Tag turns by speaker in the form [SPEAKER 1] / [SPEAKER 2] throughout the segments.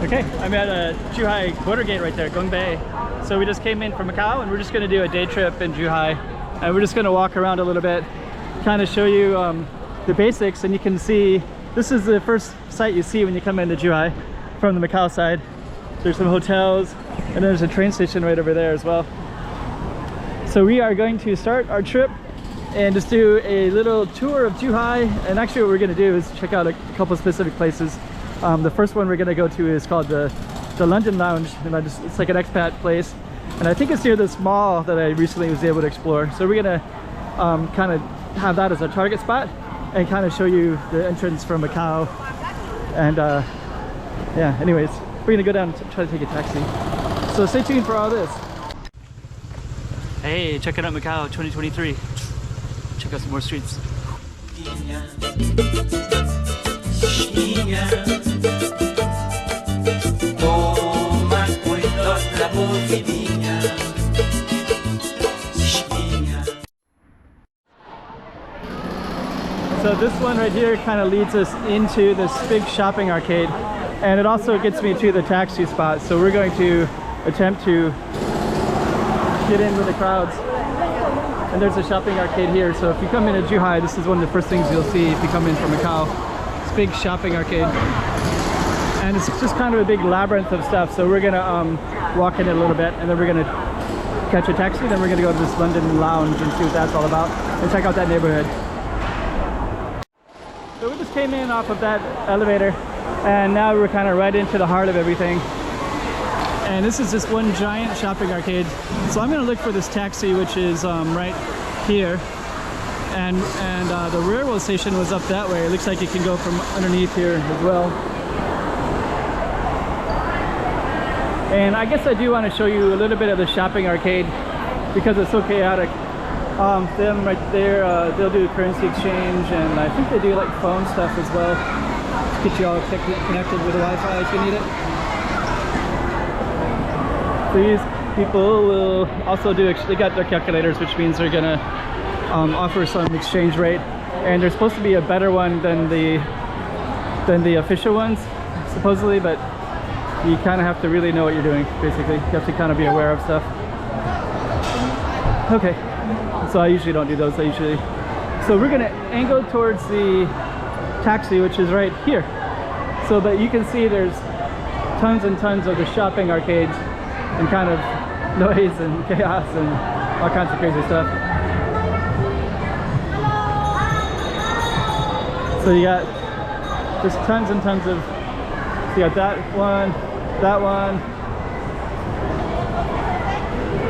[SPEAKER 1] Okay, I'm at a Zhuhai border gate right there, Gong Bay. So we just came in from Macau and we're just gonna do a day trip in Zhuhai. And we're just gonna walk around a little bit, kind of show you the basics, and you can see, this is the first sight you see when you come into Zhuhai from the Macau side. There's some hotels and there's a train station right over there as well. So we are going to start our trip and just do a little tour of Zhuhai. And actually what we're gonna do is check out a couple specific places. The first one we're gonna go to is called the London Lounge, and it's like an expat place, and I think it's near this mall that I recently was able to explore. So we're gonna kind of have that as our target spot and kind of show you the entrance from Macau. And yeah, anyways, we're gonna go down and try to take a taxi. So stay tuned for all this. Hey, checking out Macau 2023. Check out some more streets. So this one right here kind of leads us into this big shopping arcade, and it also gets me to the taxi spot. So we're going to attempt to get in with the crowds. And there's a shopping arcade here. So if you come into Zhuhai, this is one of the first things you'll see if you come in from Macau. It's a big shopping arcade. And it's just kind of a big labyrinth of stuff. So we're gonna walk in a little bit, and then we're gonna catch a taxi, then we're gonna go to this London Lounge and see what that's all about and check out that neighborhood. So we just came in off of that elevator, and now we're kind of right into the heart of everything. And this is just one giant shopping arcade. So I'm gonna look for this taxi, which is right here. And the railroad station was up that way. It looks like you can go from underneath here as well. And I guess I do want to show you a little bit of the shopping arcade because it's so chaotic. Them right there, they'll do currency exchange, and I think they do like phone stuff as well to get you all connected with the Wi-Fi if you need it. These people will also do, they got their calculators, which means they're gonna offer some exchange rate, and there's supposed to be a better one than the official ones supposedly, but you kind of have to really know what you're doing. Basically you have to kind of be aware of stuff. Okay, so I usually don't do those. So we're gonna angle towards the taxi, which is right here, so that you can see there's tons and tons of the shopping arcades and kind of noise and chaos and all kinds of crazy stuff. So you got just tons and tons of, you got that one,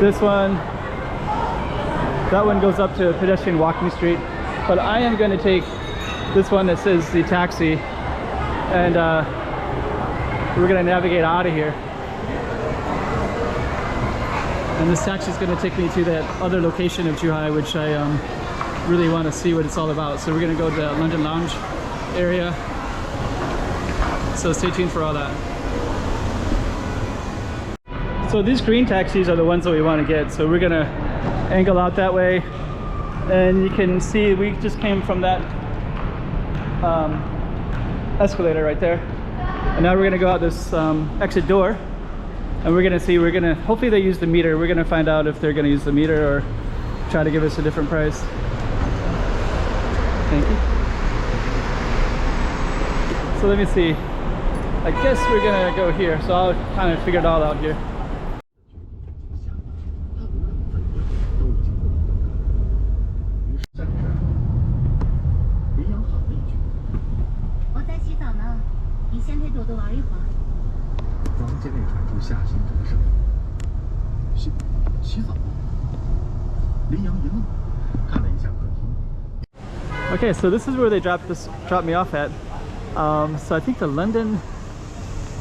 [SPEAKER 1] this one, that one goes up to a pedestrian walking street, but I am going to take this one that says the taxi, and we're going to navigate out of here. And this taxi is going to take me to that other location of Zhuhai, which I really want to see what it's all about. So we're going to go to the London Lounge area. So stay tuned for all that. So these green taxis are the ones that we want to get. So we're going to angle out that way. And you can see we just came from that escalator right there. And now we're going to go out this exit door. And we're gonna see, hopefully they use the meter. We're gonna find out if they're gonna use the meter or try to give us a different price. Thank you. So let me see. I guess we're gonna go here. So I'll kind of figure it all out here. Okay, so this is where they dropped me off at. So I think the London,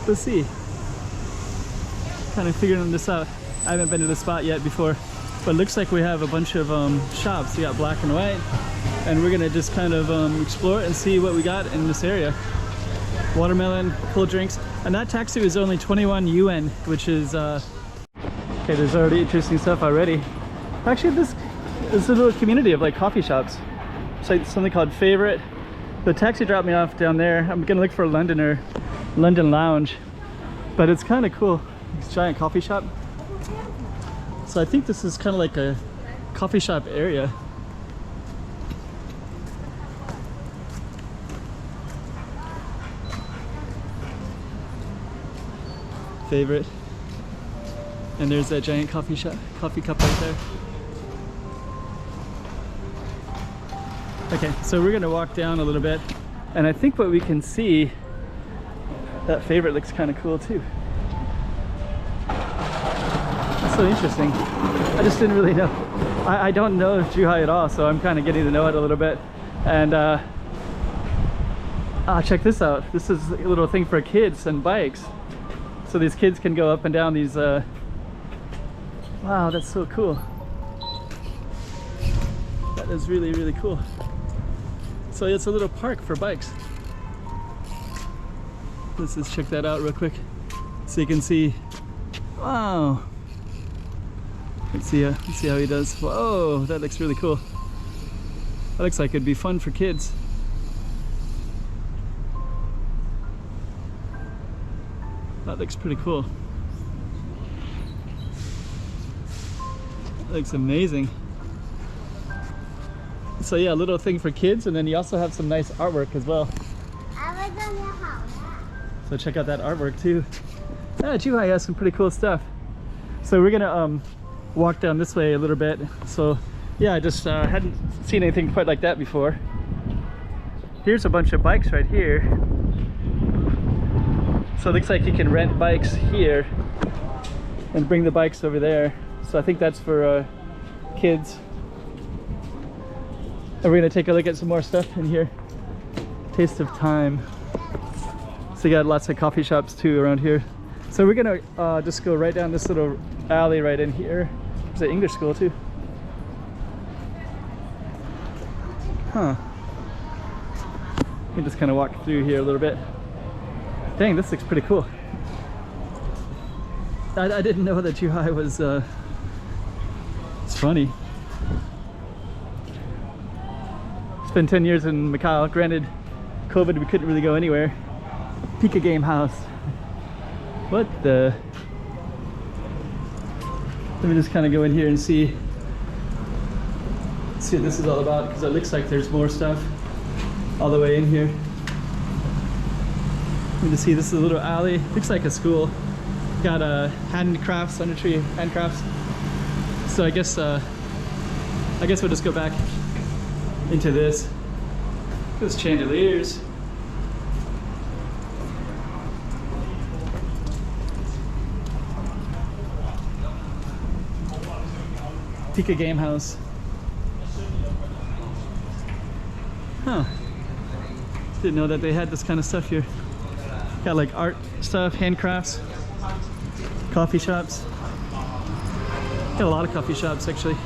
[SPEAKER 1] let's see. Kind of figuring this out. I haven't been to this spot yet before, but it looks like we have a bunch of shops. We got black and white, and we're gonna just kind of explore it and see what we got in this area. Watermelon, cold drinks, and that taxi was only 21 yuan, which is okay. There's already interesting stuff already. Actually, this is a little community of like coffee shops. It's like something called Favorite. The taxi dropped me off down there. I'm gonna look for London Lounge. But it's kind of cool. This giant coffee shop. So I think this is kind of like a coffee shop area. Favorite. And there's that giant coffee cup right there. Okay, so we're gonna walk down a little bit, and I think what we can see, that favorite looks kind of cool too. That's so interesting. I just didn't really know. I don't know Zhuhai at all, so I'm kind of getting to know it a little bit. And check this out. This is a little thing for kids and bikes. So these kids can go up and down these, wow, that's so cool. That is really, really cool. So it's a little park for bikes. Let's just check that out real quick so you can see. Wow. Let's see how he does. Whoa, that looks really cool. That looks like it'd be fun for kids. That looks pretty cool. That looks amazing. So yeah, a little thing for kids, and then you also have some nice artwork as well. So check out that artwork too. Zhuhai has some pretty cool stuff. So we're gonna walk down this way a little bit. So yeah, I just hadn't seen anything quite like that before. Here's a bunch of bikes right here. So it looks like you can rent bikes here and bring the bikes over there. So I think that's for kids. And we're gonna take a look at some more stuff in here. Taste of Time. So you got lots of coffee shops too around here. So we're gonna just go right down this little alley right in here. There's an English school too. Huh. We can just kind of walk through here a little bit. Dang, this looks pretty cool. I didn't know that Zhuhai was, it's funny. Spent 10 years in Macau. Granted, COVID, we couldn't really go anywhere. Pika Game House. What the? Let me just kind of go in here and see what this is all about, because it looks like there's more stuff all the way in here. Let me just see, this is a little alley. Looks like a school. Got handcrafts, under tree handcrafts. So I guess we'll just go back into this. Those chandeliers. Pika Game House. Huh. Didn't know that they had this kind of stuff here. Got like art stuff, handcrafts, coffee shops. Got a lot of coffee shops actually.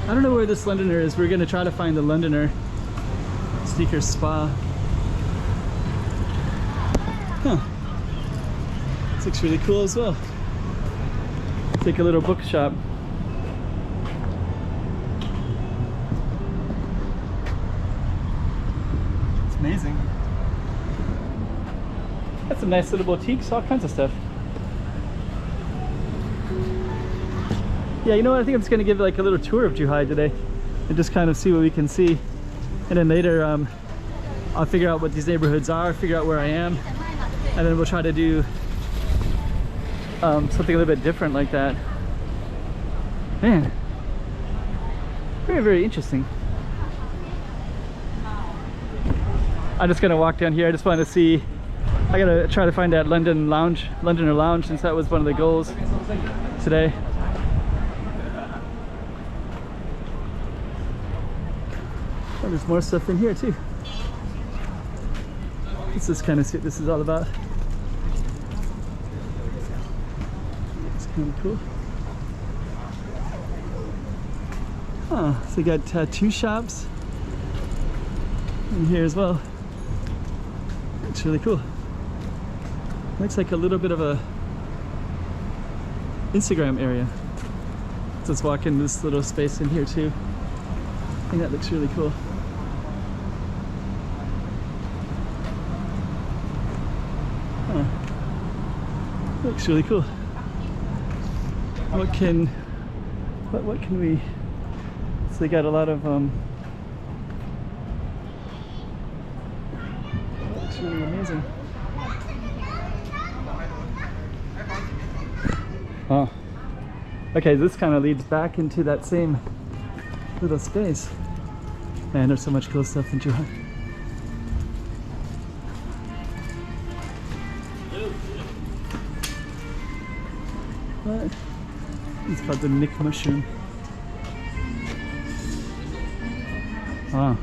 [SPEAKER 1] I don't know where this Londoner is. We're gonna try to find the Londoner. Sneaker Spa. Huh. This looks really cool as well. Take a little bookshop. It's amazing. Got some nice little boutiques, all kinds of stuff. Yeah, you know what? I think I'm just gonna give like a little tour of Zhuhai today and just kind of see what we can see. And then later, I'll figure out what these neighborhoods are, figure out where I am, and then we'll try to do something a little bit different like that. Man, very, very interesting. I'm just gonna walk down here. I just want to see. I gotta try to find that Londoner Lounge, since that was one of the goals today. Oh, there's more stuff in here too. This is kind of what this is all about. It's kind of cool. Huh, so you got tattoo shops in here as well. It's really cool. Looks like a little bit of a Instagram area. So let's walk in this little space in here too. I think that looks really cool. Huh. Looks really cool. What can we? So they got a lot of that looks really amazing. Oh, okay. This kind of leads back into that same little space. Man, there's so much cool stuff in Zhuhai. What? It's called the Nick mushroom. Oh,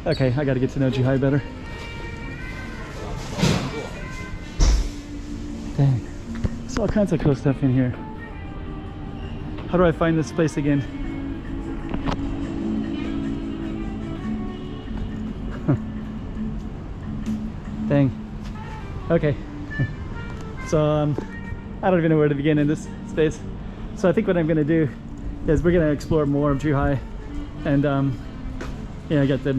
[SPEAKER 1] okay. I got to get to know Zhuhai better. Dang, there's all kinds of cool stuff in here. How do I find this place again? Dang. Okay. So I don't even know where to begin in this space. So I think what I'm going to do is we're going to explore more of Zhuhai. And yeah, I got the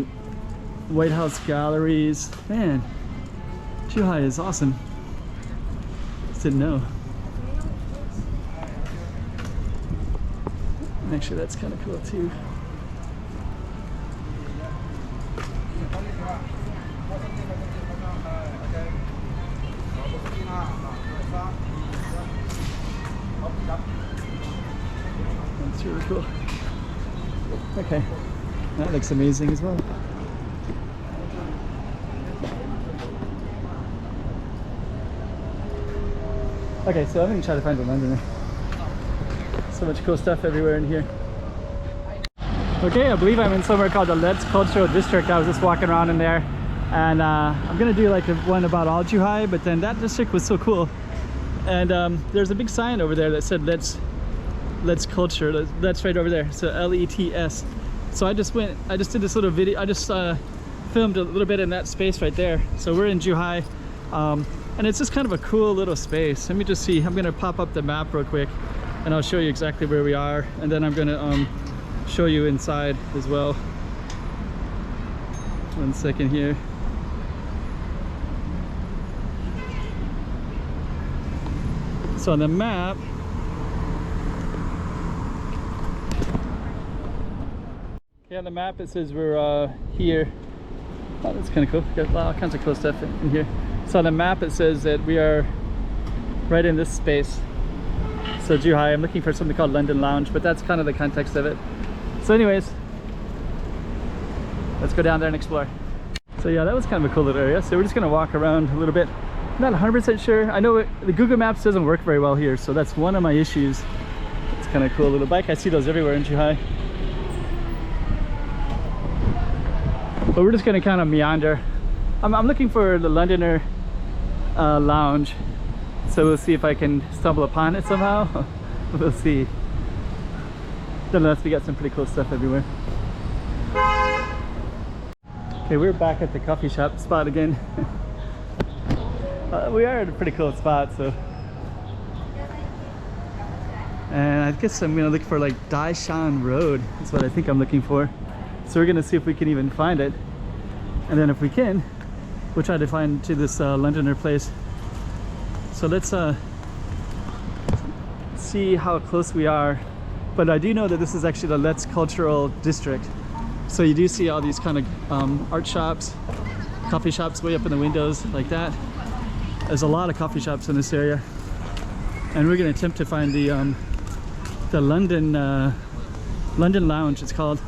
[SPEAKER 1] White House galleries. Man, Zhuhai is awesome. Just didn't know. Actually, that's kind of cool too. That's really cool. Okay, that looks amazing as well. Okay, so I'm gonna try to find a Londoner. So much cool stuff everywhere in here. Okay, I believe I'm in somewhere called the Let's Cultural District. I was just walking around in there, and I'm gonna do like one about all Zhuhai, but then that district was so cool. And there's a big sign over there that said Let's Culture. That's right over there. So L-E-T-S. So I just did this little video. I just filmed a little bit in that space right there. So we're in Zhuhai, and it's just kind of a cool little space. Let me just see. I'm gonna pop up the map real quick, and I'll show you exactly where we are, and then I'm gonna show you inside as well. 1 second here. So on the map, okay, on the map it says we're here. Oh, that's kind of cool. Got all kinds of cool stuff in here. So on the map it says that we are right in this space. So Zhuhai, I'm looking for something called London Lounge, but that's kind of the context of it. So anyways, let's go down there and explore. So yeah, that was kind of a cool little area. So we're just gonna walk around a little bit. I'm not 100% sure. I know the Google Maps doesn't work very well here, so that's one of my issues. It's kind of cool little bike. I see those everywhere in Zhuhai. But we're just gonna kind of meander. I'm looking for the Londoner Lounge. So we'll see if I can stumble upon it somehow. We'll see. Nonetheless, we got some pretty cool stuff everywhere. Okay, we're back at the coffee shop spot again. We are at a pretty cool spot, so. And I guess I'm gonna look for like Daishan Road. That's what I think I'm looking for. So we're gonna see if we can even find it. And then if we can, we'll try to find to this Londoner place. So let's see how close we are. But I do know that this is actually the Let's Cultural District. So you do see all these kind of art shops, coffee shops way up in the windows like that. There's a lot of coffee shops in this area. And we're gonna attempt to find the London Lounge, it's called.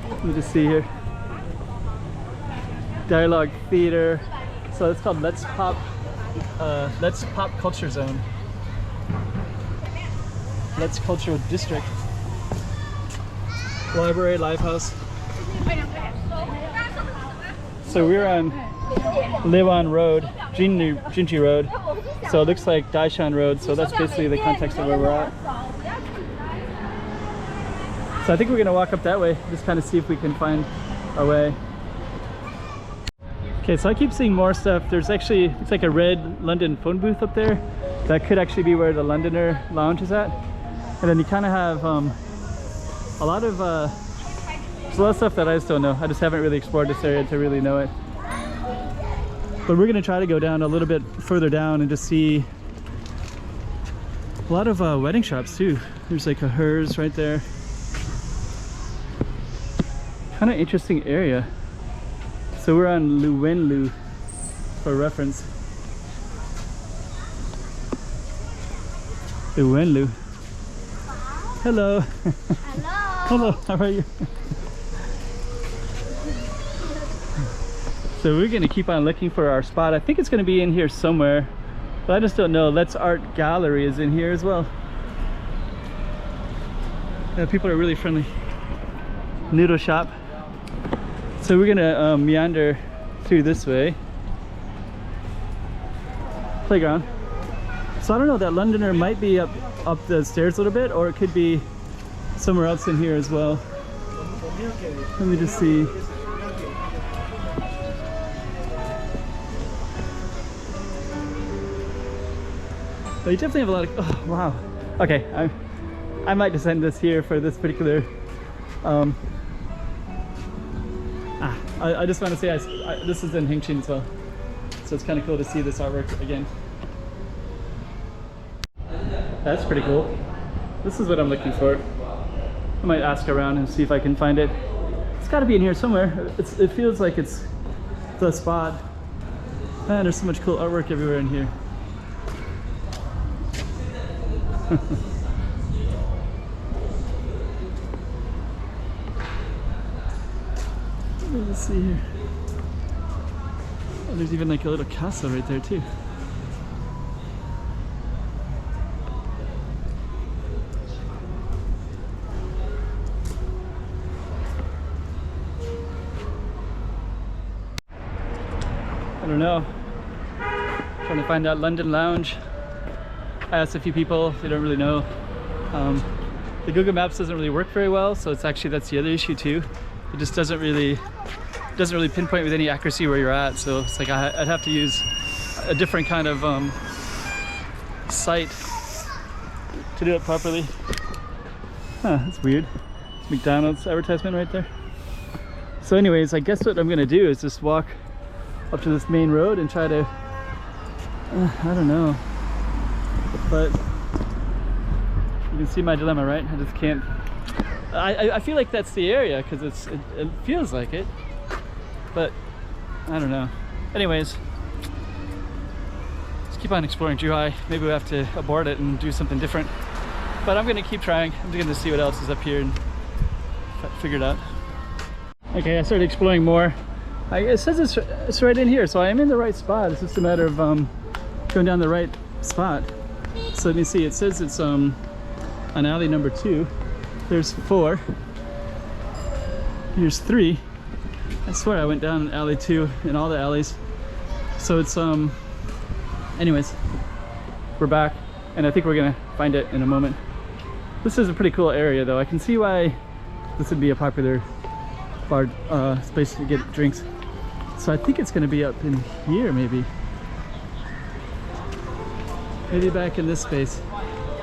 [SPEAKER 1] Let me just see here. Dialogue Theater. So it's called Let's Pop Culture Zone. Let's Cultural District. Library, Lighthouse. So we're on Lewan Road, Jinji Road. So it looks like Daishan Road. So that's basically the context of where we're at. So I think we're gonna walk up that way, just kind of see if we can find our way. Okay, so I keep seeing more stuff. There's actually, it's like a red London phone booth up there. That could actually be where the Londoner Lounge is at. And then you kind of have a lot of, there's a lot of stuff that I just don't know. I just haven't really explored this area to really know it. But we're gonna try to go down a little bit further down and just see a lot of wedding shops too. There's like a hers right there. Kind of interesting area. So we're on Luwenlu for reference. Luwenlu. Hello.
[SPEAKER 2] Hello.
[SPEAKER 1] Hello, how are you? So we're gonna keep on looking for our spot. I think it's gonna be in here somewhere, but I just don't know. Let's Art Gallery is in here as well. Yeah, people are really friendly. Noodle shop. So we're gonna meander through this way. Playground. So I don't know, that Londoner might be up the stairs a little bit, or it could be somewhere else in here as well. Let me just see. But you definitely have a lot of, oh wow. Okay, I might just end this here for this particular, I just want to say this is in Hengqin as well. So it's kind of cool to see this artwork again. That's pretty cool. This is what I'm looking for. I might ask around and see if I can find it. It's got to be in here somewhere. It feels like it's the spot. Man, there's so much cool artwork everywhere in here. Let's see here. Oh, there's even like a little castle right there too. I don't know. Trying to find that London Lounge. I asked a few people, they don't really know. The Google Maps doesn't really work very well, so it's actually, that's the other issue too. It just doesn't really pinpoint with any accuracy where you're at, so it's like I'd have to use a different kind of site to do it properly. Huh, that's weird. McDonald's advertisement right there. So anyways, I guess what I'm gonna do is just walk up to this main road and try to, I don't know. But you can see my dilemma, right? I just can't. I feel like that's the area because it feels like it, but I don't know. Anyways, let's keep on exploring Zhuhai. Maybe we have to abort it and do something different. But I'm gonna keep trying. I'm just gonna see what else is up here and figure it out. Okay, I started exploring more. It says it's right in here, so I am in the right spot. It's just a matter of going down the right spot. So let me see, it says it's on alley number 2. There's 4. Here's 3. I swear I went down alley 2 in all the alleys. So it's anyways, we're back and I think we're gonna find it in a moment. This is a pretty cool area though. I can see why this would be a popular bar space to get drinks. So I think it's gonna be up in here maybe. Maybe back in this space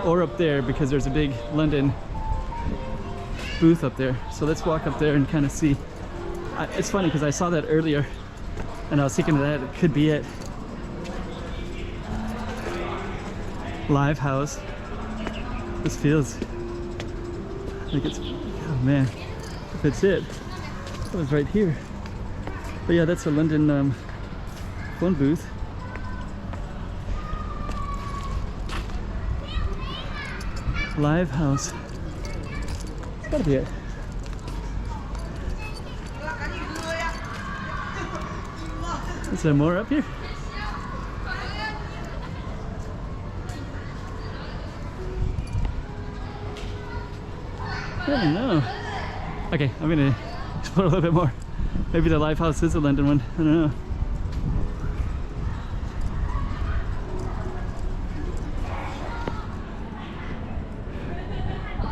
[SPEAKER 1] or up there because there's a big London booth up there. So let's walk up there and kind of see. It's funny because I saw that earlier and I was thinking that it could be it. Lighthouse. This feels like it's, oh man, if it's it. It was right here. But yeah, that's a London phone booth. Lighthouse. It's gotta be it. Is there more up here? I don't know. Okay, I'm gonna explore a little bit more. Maybe the Lighthouse is a London one. I don't know.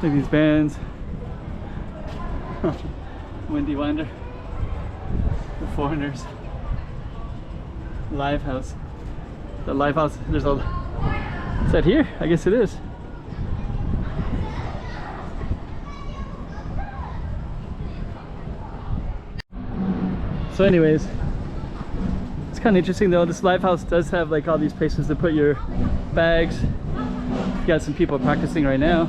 [SPEAKER 1] Like these bands. Windy Wander. The Foreigners. Lighthouse. The Lighthouse. There's a. Is that here? I guess it is. So anyways, It's kind of interesting though. This Lighthouse does have like all these places to put your bags. You got some people practicing right now.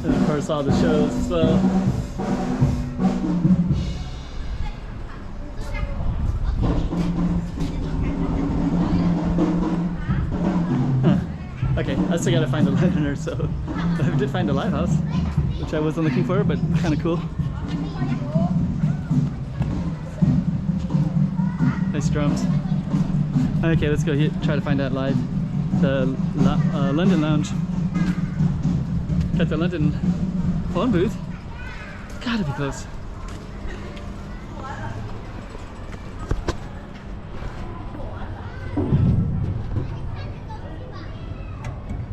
[SPEAKER 1] And of course all the shows as well. Okay, I still gotta find the Londoner, so I did find a Lighthouse, which I wasn't looking for, but kind of cool. Nice drums. Okay, let's go try to find that live. The London Lounge. Got the London phone booth. Gotta be close.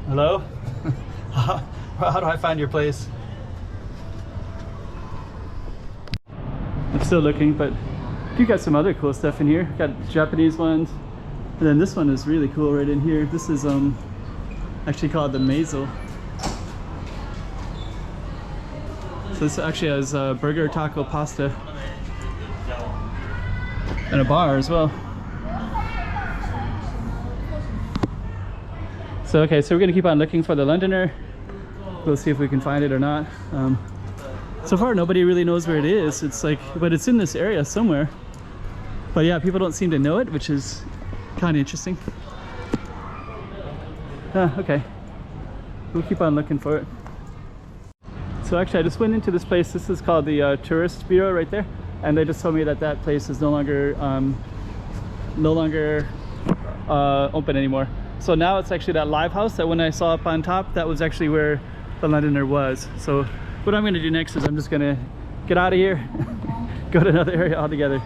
[SPEAKER 1] Hello? How do I find your place? I'm still looking, but you got some other cool stuff in here. Got Japanese ones, and then this one is really cool right in here. This is actually called the Maisel. So this actually has burger, taco, pasta, and a bar as well. So okay, so we're gonna keep on looking for the Londoner. We'll see if we can find it or not. So far nobody really knows where it is. It's like, but it's in this area somewhere. But yeah, people don't seem to know it, which is kind of interesting. Okay, we'll keep on looking for it. So actually I just went into this place. This is called the Tourist Bureau right there. And they just told me that that place is no longer open anymore. So now it's actually that Lighthouse that when I saw up on top, that was actually where the Londoner was. So what I'm gonna do next is I'm just gonna get out of here, go to another area altogether.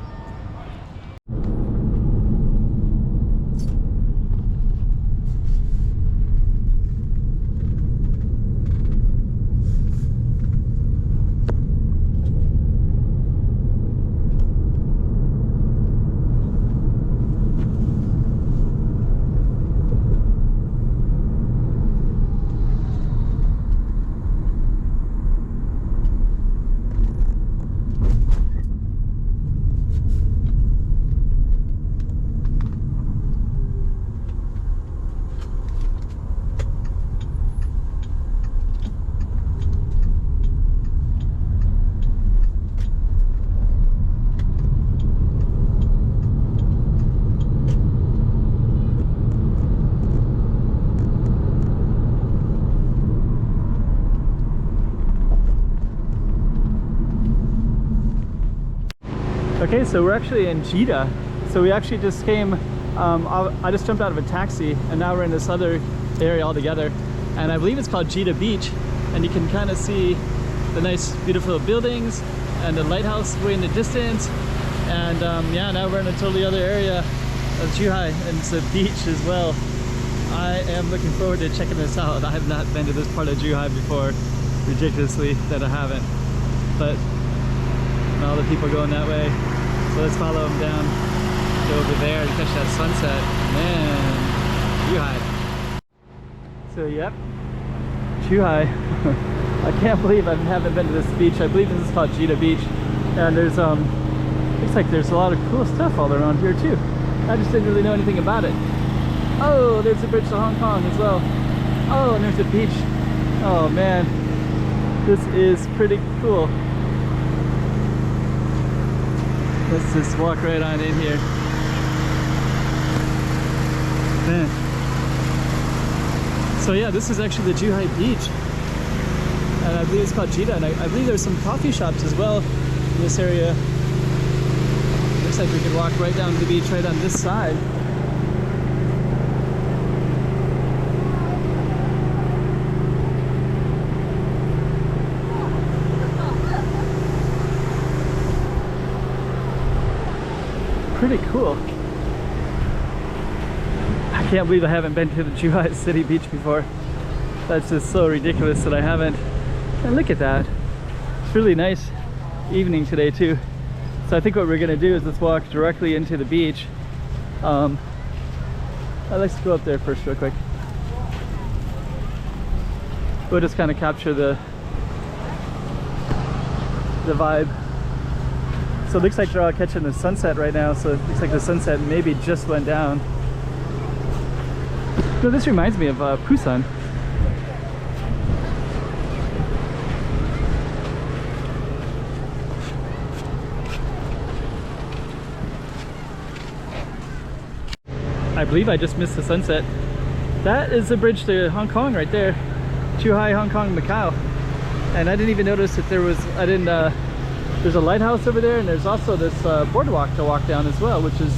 [SPEAKER 1] Okay, so we're actually in Jeddah. So we actually just came, I just jumped out of a taxi and now we're in this other area altogether. And I believe it's called Jeddah Beach. And you can kind of see the nice, beautiful buildings and the lighthouse way in the distance. And yeah, now we're in a totally other area of Zhuhai and it's a beach as well. I am looking forward to checking this out. I have not been to this part of Zhuhai before, ridiculously that I haven't. But all the people going that way. So let's follow them down, go over there to catch that sunset. Man, Zhuhai. So yep, Zhuhai. I can't believe I haven't been to this beach. I believe this is called Jeddah Beach. And there's looks like there's a lot of cool stuff all around here too. I just didn't really know anything about it. Oh, there's a bridge to Hong Kong as well. Oh, and there's a beach. Oh man, this is pretty cool. Let's just walk right on in here. Man. So yeah, this is actually the Zhuhai beach. And I believe it's called Jeddah. And I believe there's some coffee shops as well in this area. Looks like we could walk right down to the beach right on this side. Pretty cool. I can't believe I haven't been to the Zhuhai City Beach before. That's just so ridiculous that I haven't. And look at that. It's really nice evening today too. So I think what we're gonna do is let's walk directly into the beach. Let's go up there first real quick. We'll just kind of capture the the vibe. So it looks like they're all catching the sunset right now, so it looks like the sunset maybe just went down. No, this reminds me of Busan. I believe I just missed the sunset. That is the bridge to Hong Kong right there. Zhuhai, Hong Kong, Macau. And I didn't even notice that there was, there's a lighthouse over there, and there's also this boardwalk to walk down as well, which is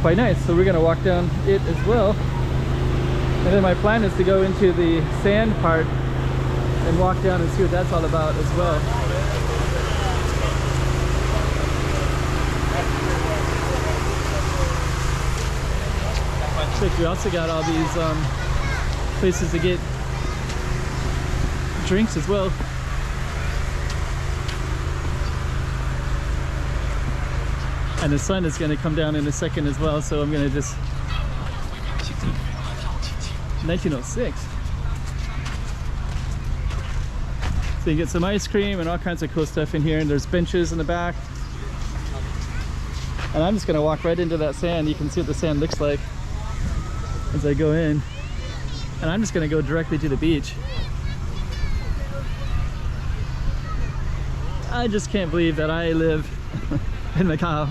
[SPEAKER 1] quite nice. So we're gonna walk down it as well. And then my plan is to go into the sand part and walk down and see what that's all about as well. We also got all these places to get drinks as well. And the sun is going to come down in a second as well, so I'm going to just 1906. So you get some ice cream and all kinds of cool stuff in here, and there's benches in the back. And I'm just going to walk right into that sand. You can see what the sand looks like as I go in, and I'm just going to go directly to the beach. I just can't believe that I live in Macau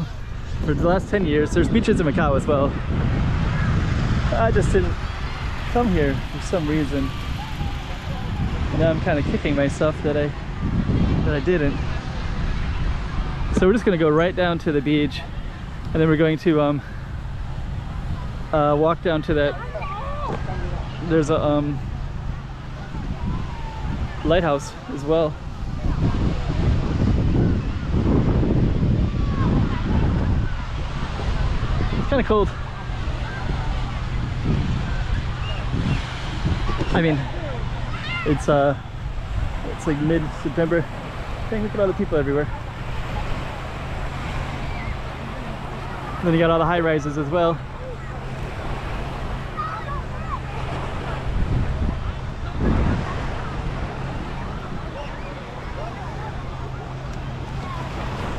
[SPEAKER 1] for the last 10 years. There's beaches in Macau as well. I just didn't come here for some reason. And now I'm kind of kicking myself that I didn't. So we're just going to go right down to the beach, and then we're going to walk down to that. There's a lighthouse as well. It's kind of cold. I mean, it's like mid-September. Dang, look at all the people everywhere. And then you got all the high rises as well.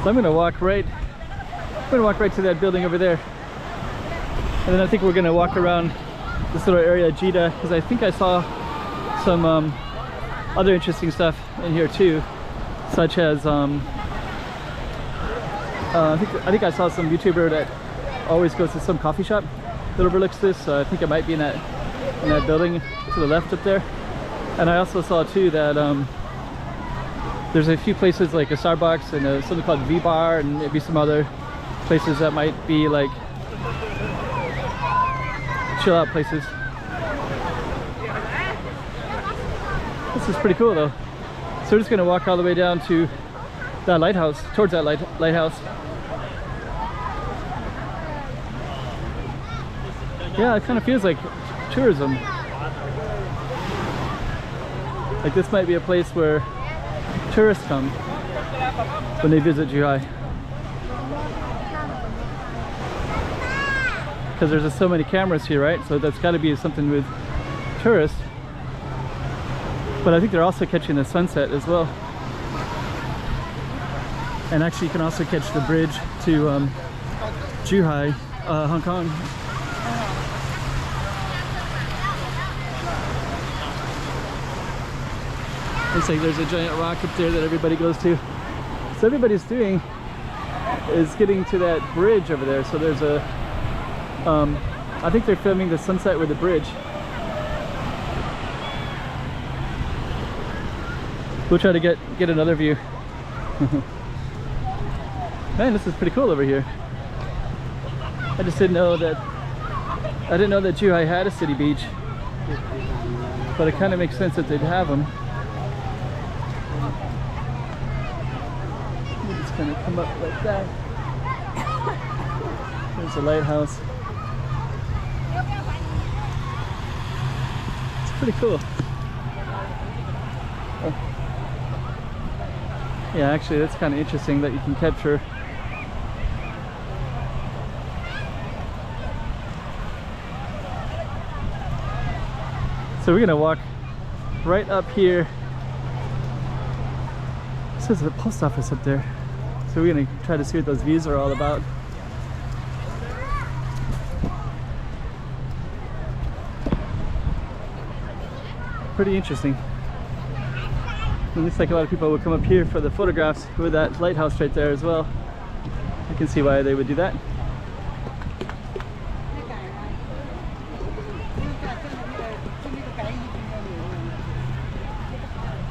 [SPEAKER 1] So I'm gonna walk right to that building over there, and then I think we're gonna walk around this little area, Jita, because I think I saw some other interesting stuff in here too, such as I think I saw some YouTuber that always goes to some coffee shop that overlooks this. So I think it might be in that building to the left up there. And I also saw too that there's a few places like a Starbucks and something called V-Bar, and maybe some other places that might be like chill out places. This is pretty cool though. So we're just gonna walk all the way down to that lighthouse, towards that lighthouse. Yeah, it kind of feels like tourism. Like this might be a place where tourists come when they visit Zhuhai, because there's just so many cameras here, right? So that's got to be something with tourists. But I think they're also catching the sunset as well. And actually you can also catch the bridge to Zhuhai, Hong Kong. Looks like there's a giant rock up there that everybody goes to. So everybody's doing is getting to that bridge over there. So there's a, I think they're filming the sunset with the bridge. We'll try to get another view. Man, this is pretty cool over here. I just didn't know that Zhuhai had a city beach, but it kind of makes sense that they'd have them. Gonna come up like that. There's a lighthouse. It's pretty cool. Oh. Yeah, actually that's kind of interesting that you can capture so we're gonna walk right up here. This is a post office up there. So we're gonna try to see what those views are all about. Pretty interesting. It looks like a lot of people will come up here for the photographs with that lighthouse right there as well. I can see why they would do that.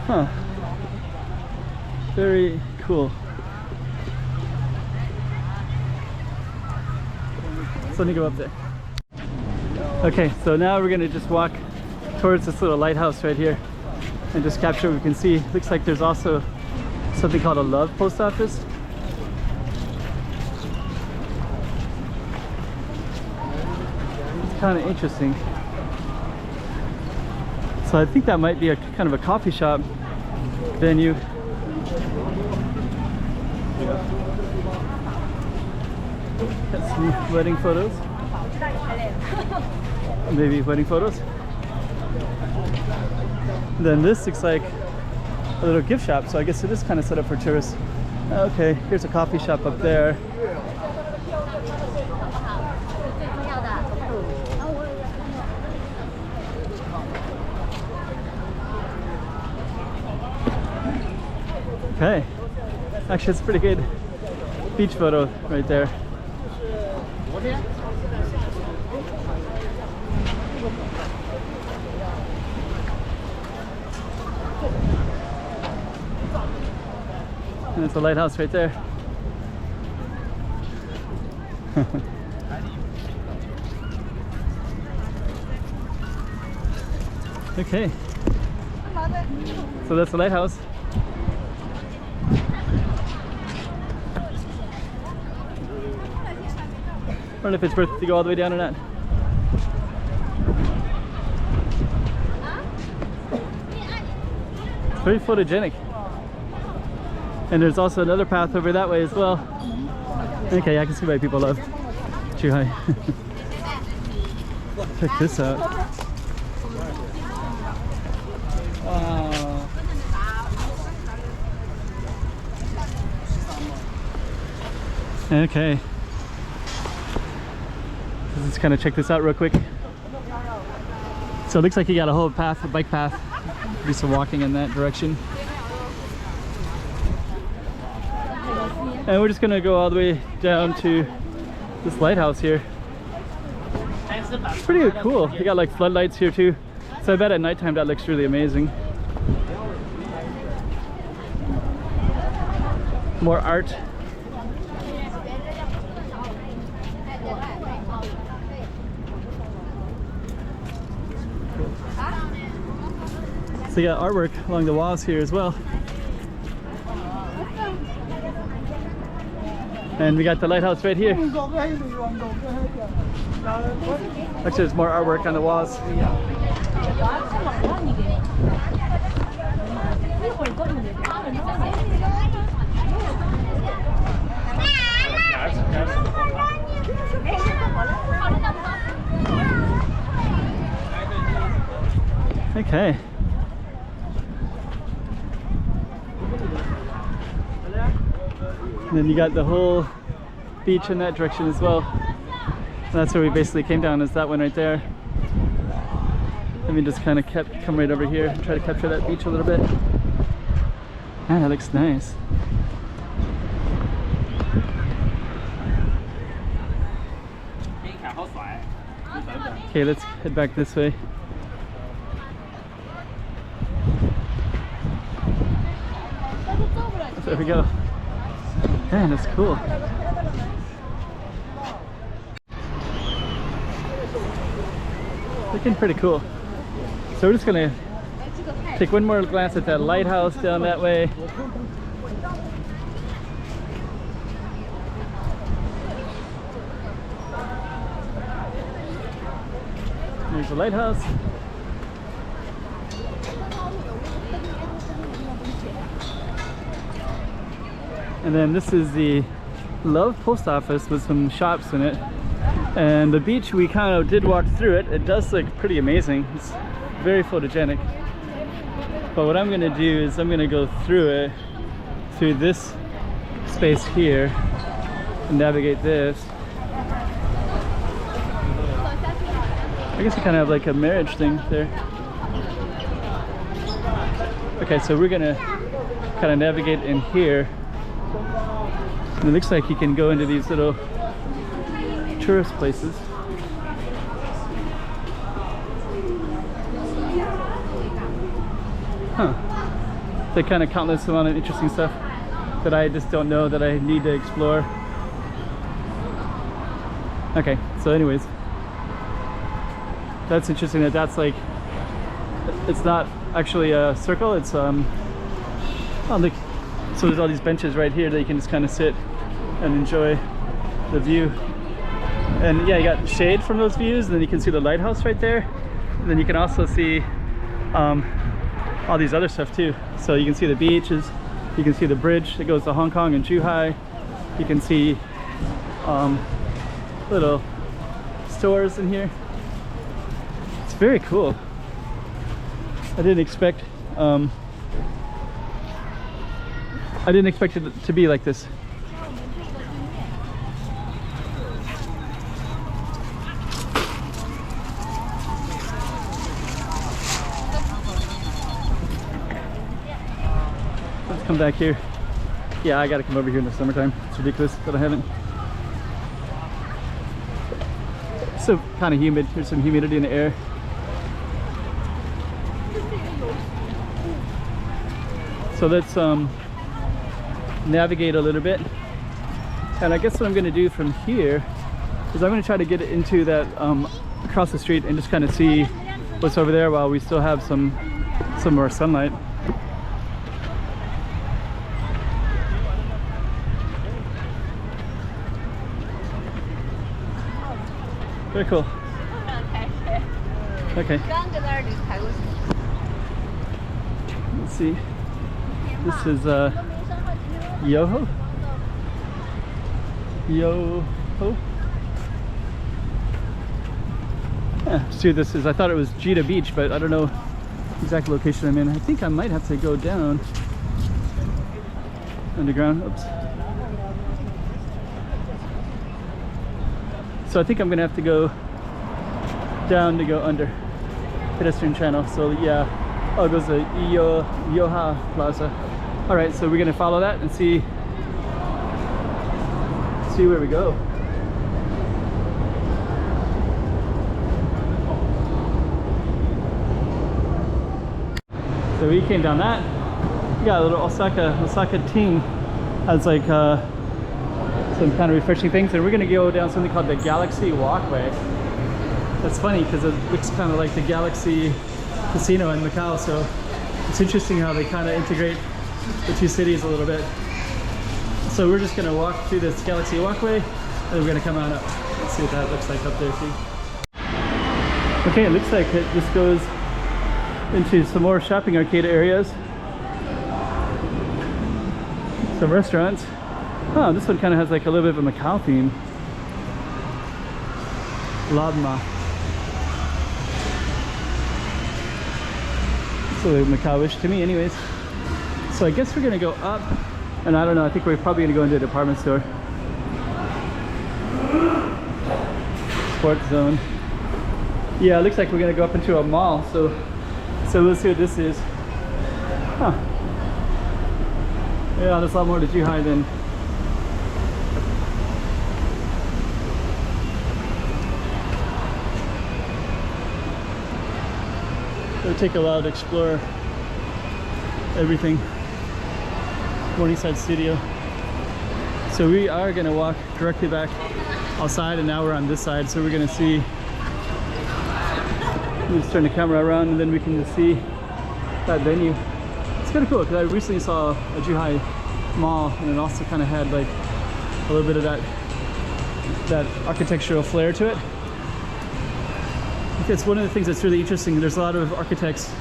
[SPEAKER 1] Huh. Very cool. So let me go up there. Okay, so now we're gonna just walk towards this little lighthouse right here and just capture what we can see. Looks like there's also something called a love post office. It's kind of interesting. So I think that might be a kind of a coffee shop venue. Got some wedding photos. Maybe wedding photos. Then this looks like a little gift shop, so I guess it is kind of set up for tourists. Okay, here's a coffee shop up there. Okay, actually it's a pretty good beach photo right there. And it's a lighthouse right there. Okay, so that's the lighthouse. I don't know if it's worth to go all the way down or not. It's very photogenic. And there's also another path over that way as well. Okay, I can see why people love Zhuhai. Check this out. Wow. Okay. Let's kind of check this out real quick. So it looks like you got a whole path, a bike path. Do some walking in that direction. And we're just gonna go all the way down to this lighthouse here. It's pretty cool. You got like floodlights here too. So I bet at nighttime that looks really amazing. More art. So you got artwork along the walls here as well. And we got the lighthouse right here. Actually, there's more artwork on the walls. Okay. And then you got the whole beach in that direction as well. And that's where we basically came down, is that one right there. And we just kind of come right over here and try to capture that beach a little bit. Man, that looks nice. Okay, let's head back this way. There we go. Man, that's cool. Looking pretty cool. So we're just gonna take one more glance at that lighthouse down that way. There's the lighthouse. And then this is the Love Post Office with some shops in it. And the beach, we kind of did walk through it. It does look pretty amazing. It's very photogenic. But what I'm gonna do is I'm gonna go through it through this space here and navigate this. I guess we kind of have like a marriage thing there. Okay, so we're gonna kind of navigate in here. And it looks like you can go into these little tourist places. Huh. They kind of countless amount of interesting stuff that I just don't know that I need to explore. Okay, so anyways, that's interesting that that's like, it's not actually a circle, it's oh look, so there's all these benches right here that you can just kind of sit and enjoy the view. And yeah, you got shade from those views, and then you can see the lighthouse right there, and then you can also see all these other stuff too. So you can see the beaches, you can see the bridge that goes to Hong Kong and Zhuhai, you can see little stores in here. It's very cool. I didn't expect it to be like this. Let's come back here. Yeah, I gotta come over here in the summertime. It's ridiculous that I haven't. It's so kind of humid. There's some humidity in the air. So let's navigate a little bit. And I guess what I'm going to do from here is I'm going to try to get into that across the street and just kind of see what's over there while we still have some more sunlight. Very cool. Okay. Let's see. This is Yoho? Yoho? Yeah, see what this is. I thought it was Jita Beach, but I don't know exact location I'm in. I think I might have to go down underground. Oops. So I think I'm gonna have to go down to go under pedestrian channel. So yeah, oh, it goes to Yoha Plaza. All right, so we're gonna follow that and see where we go. So we came down that. We got a little Osaka team has like some kind of refreshing things, and we're gonna go down something called the Galaxy Walkway. That's funny because it looks kind of like the Galaxy Casino in Macau, so it's interesting how they kind of integrate the two cities a little bit. So we're just gonna walk through this Galaxy Walkway, and then we're gonna come on up. Let's see what that looks like up there too. Okay, it looks like it just goes into some more shopping arcade areas. Some restaurants. Oh, this one kind of has like a little bit of a Macau theme. Labma. It's a little Macau-ish to me anyways. So I guess we're gonna go up, and I don't know, I think we're probably gonna go into a department store. Sports zone. Yeah, it looks like we're gonna go up into a mall, so we'll see what this is. Huh. Yeah, there's a lot more to Zhuhai than it'll take a while to explore everything. Morningside Studio. So we are going to walk directly back outside, and now we're on this side, so we're going to see. Let me just turn the camera around, and then we can just see that venue. It's kind of cool because I recently saw a Zhuhai mall, and it also kind of had like a little bit of that architectural flair to it. It's one of the things that's really interesting. There's a lot of architects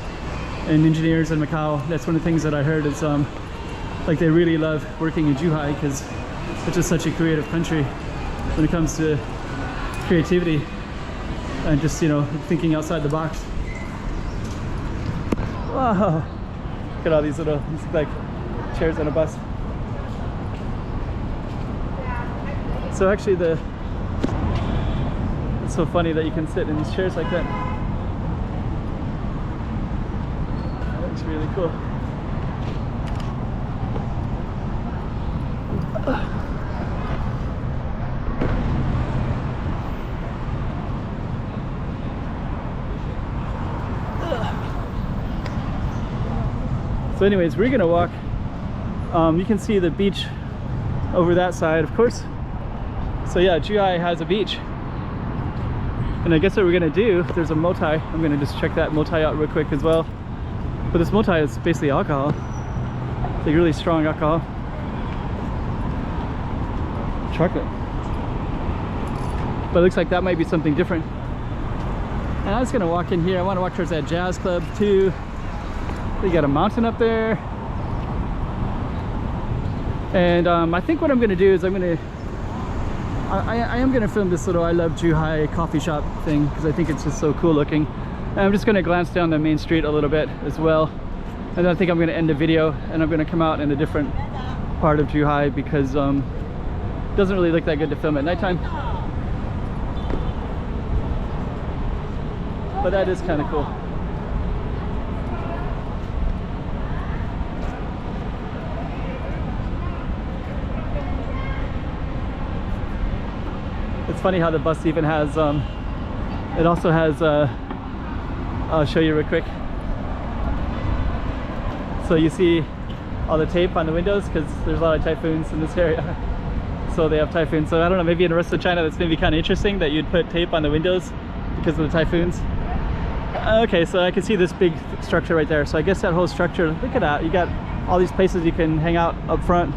[SPEAKER 1] and engineers in Macau. That's one of the things that I heard is like they really love working in Zhuhai because it's just such a creative country when it comes to creativity and just, you know, thinking outside the box. Wow, look at all these little, these look like chairs on a bus. So actually it's so funny that you can sit in these chairs like that. That's really cool. So anyways, we're gonna walk. You can see the beach over that side, of course. So yeah, Zhuhai has a beach. And I guess what we're gonna do, there's a motai. I'm gonna just check that motai out real quick as well. But this motai is basically alcohol. It's like really strong alcohol. Chocolate. But it looks like that might be something different. And I was gonna walk in here. I wanna walk towards that jazz club too. They got a mountain up there. And I think what I'm gonna do is I am gonna film this little I Love Zhuhai coffee shop thing because I think it's just so cool looking. And I'm just gonna glance down the main street a little bit as well. And then I think I'm gonna end the video and I'm gonna come out in a different part of Zhuhai because it doesn't really look that good to film at nighttime. But that is kind of cool. It's funny how the bus even has, it also has, I'll show you real quick. So you see all the tape on the windows because there's a lot of typhoons in this area. So they have typhoons. So I don't know, maybe in the rest of China that's maybe kind of interesting that you'd put tape on the windows because of the typhoons. Okay, so I can see this big structure right there. So I guess that whole structure, look at that. You got all these places you can hang out up front.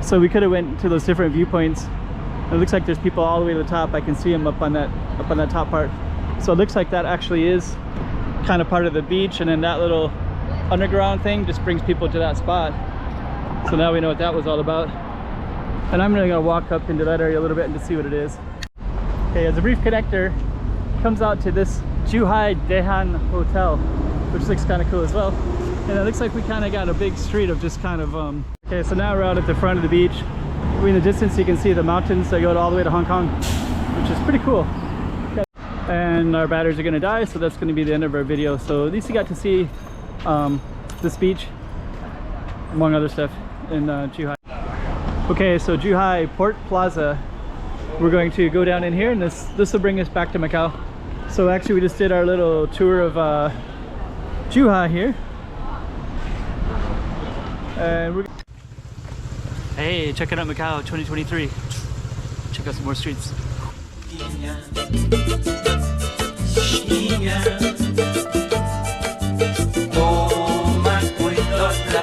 [SPEAKER 1] So we could have went to those different viewpoints. It looks like there's people all the way to the top. I can see them up on that top part. So it looks like that actually is kind of part of the beach, and then that little underground thing just brings people to that spot. So now we know what that was all about. And I'm really gonna walk up into that area a little bit and just see what it is. Okay, as a brief connector, comes out to this Zhuhai Dehan Hotel, which looks kind of cool as well. And it looks like we kind of got a big street of just kind of okay, so now we're out at the front of the beach. In the distance you can see the mountains that go all the way to Hong Kong, which is pretty cool. And our batteries are going to die, so that's going to be the end of our video. So at least you got to see this beach among other stuff in Zhuhai. Okay, so Zhuhai Port Plaza, we're going to go down in here, and this will bring us back to Macau. So actually we just did our little tour of Zhuhai here, and we're hey, check it out, Macau 2023. Check out some more streets. Toma cuidado la